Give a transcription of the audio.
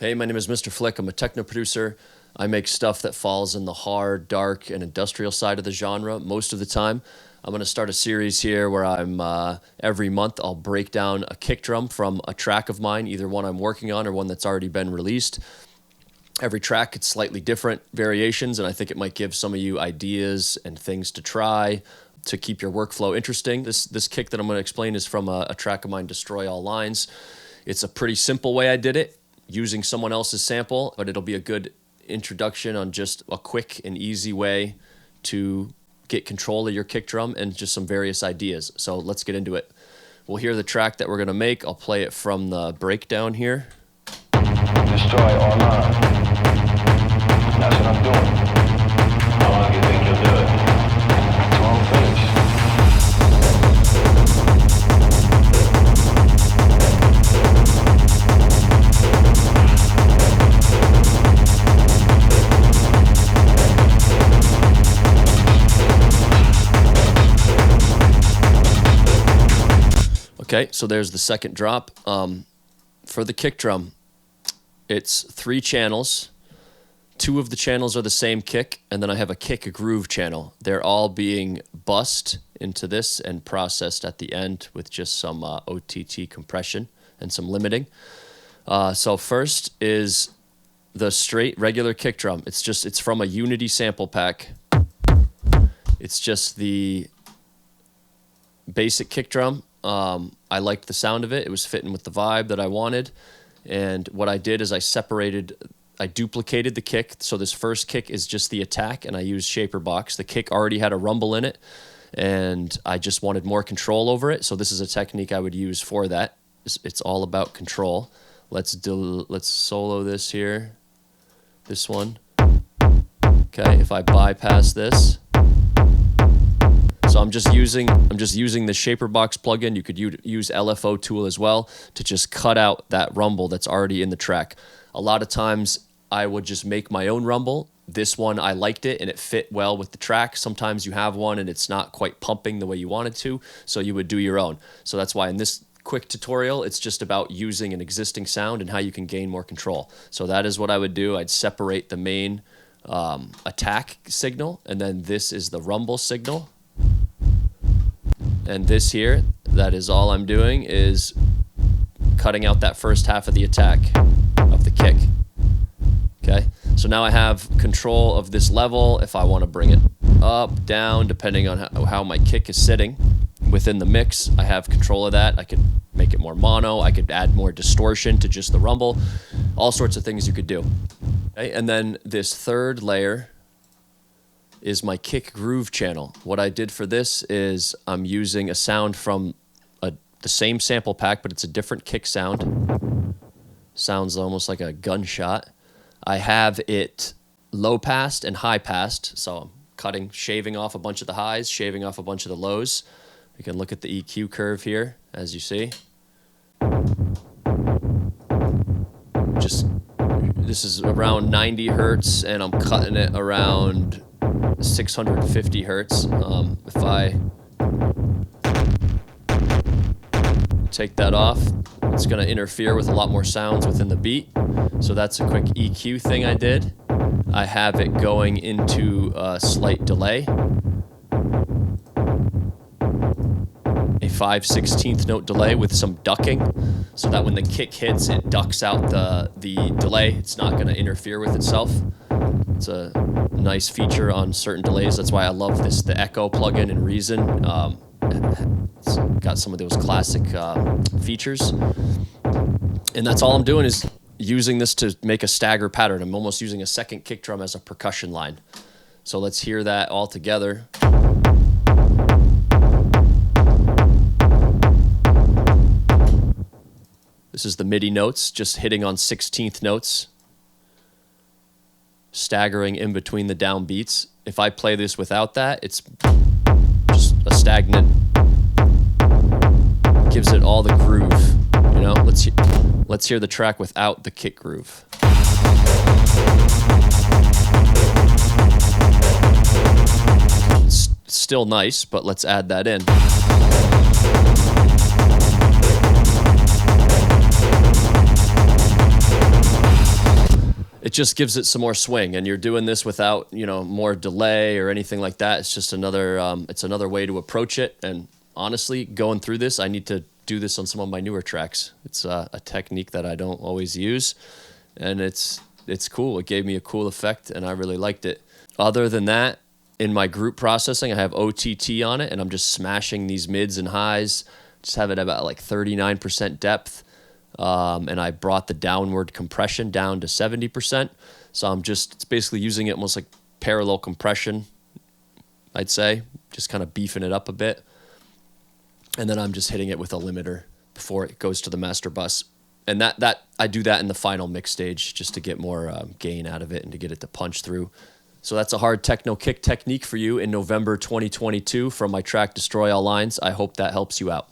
Hey, my name is Mr. Flick. I'm a techno producer. I make stuff that falls in the hard, dark, and industrial side of the genre most of the time. I'm going to start a series here where every month I'll break down a kick drum from a track of mine, either one I'm working on or one that's already been released. Every track, it's slightly different variations, and I think it might give some of you ideas and things to try to keep your workflow interesting. This kick that I'm going to explain is from a track of mine, Destroy All Lines. It's a pretty simple way I did it, using someone else's sample, but it'll be a good introduction on just a quick and easy way to get control of your kick drum and just some various ideas. So let's get into it. We'll hear the track that we're going to make. I'll play it from the breakdown here. Destroy all lines. That's what I'm doing. How long do you think you'll do it? Till I'm finished. Okay, so there's the second drop. For the kick drum, it's 3 channels. 2 of the channels are the same kick, and then I have a kick groove channel. They're all being bussed into this and processed at the end with just some OTT compression and some limiting. So first is the straight regular kick drum. It's from a Unity sample pack. It's just the basic kick drum. I liked the sound of it. It was fitting with the vibe that I wanted. And what I did is I duplicated the kick. So this first kick is just the attack, and I used Shaper Box. The kick already had a rumble in it, and I just wanted more control over it. So this is a technique I would use for that. It's all about control. Let's solo this here. This one. Okay, if I bypass this. So I'm just using the Shaper Box plugin. You could use LFO tool as well to just cut out that rumble that's already in the track. A lot of times I would just make my own rumble. This one, I liked it and it fit well with the track. Sometimes you have one and it's not quite pumping the way you want it to, so you would do your own. So that's why in this quick tutorial, it's just about using an existing sound and how you can gain more control. So that is what I would do. I'd separate the main attack signal, and then this is the rumble signal. And this here, that is all I'm doing, is cutting out that first half of the attack of the kick. Okay, so now I have control of this level. If I want to bring it up, down, depending on how my kick is sitting within the mix, I have control of that. I could make it more mono. I could add more distortion to just the rumble. All sorts of things you could do. Okay, and then this third layer is my kick groove channel. What I did for this is I'm using a sound from the same sample pack, but it's a different kick sound. Sounds almost like a gunshot. I have it low passed and high passed, so I'm shaving off a bunch of the highs, shaving off a bunch of the lows. You can look at the EQ curve here, as you see. This is around 90 hertz, and I'm cutting it around 650 hertz. If I take that off, it's going to interfere with a lot more sounds within the beat. So that's a quick EQ thing I did. I have it going into a slight delay. A 5/16 note delay with some ducking, so that when the kick hits, it ducks out the delay. It's not going to interfere with itself. It's a nice feature on certain delays. That's why I love the Echo plugin in Reason. It's got some of those classic features. And that's all I'm doing is using this to make a stagger pattern. I'm almost using a second kick drum as a percussion line. So let's hear that all together. This is the MIDI notes, just hitting on 16th notes, staggering in between the downbeats. If I play this without that, it's just a stagnant, gives it all the groove. You know, let's hear the track without the kick groove. It's still nice, but let's add that in. it just gives it some more swing, and you're doing this without, more delay or anything like that. It's just it's another way to approach it. And honestly, going through this, I need to do this on some of my newer tracks. It's a technique that I don't always use, and it's cool. It gave me a cool effect, and I really liked it. Other than that, in my group processing, I have OTT on it, and I'm just smashing these mids and highs. Just have it about like 39% depth. And I brought the downward compression down to 70%. So it's basically using it almost like parallel compression, I'd say, just kind of beefing it up a bit. And then I'm just hitting it with a limiter before it goes to the master bus. And that I do that in the final mix stage just to get more gain out of it and to get it to punch through. So that's a hard techno kick technique for you in November 2022 from my track Destroy All Lines. I hope that helps you out.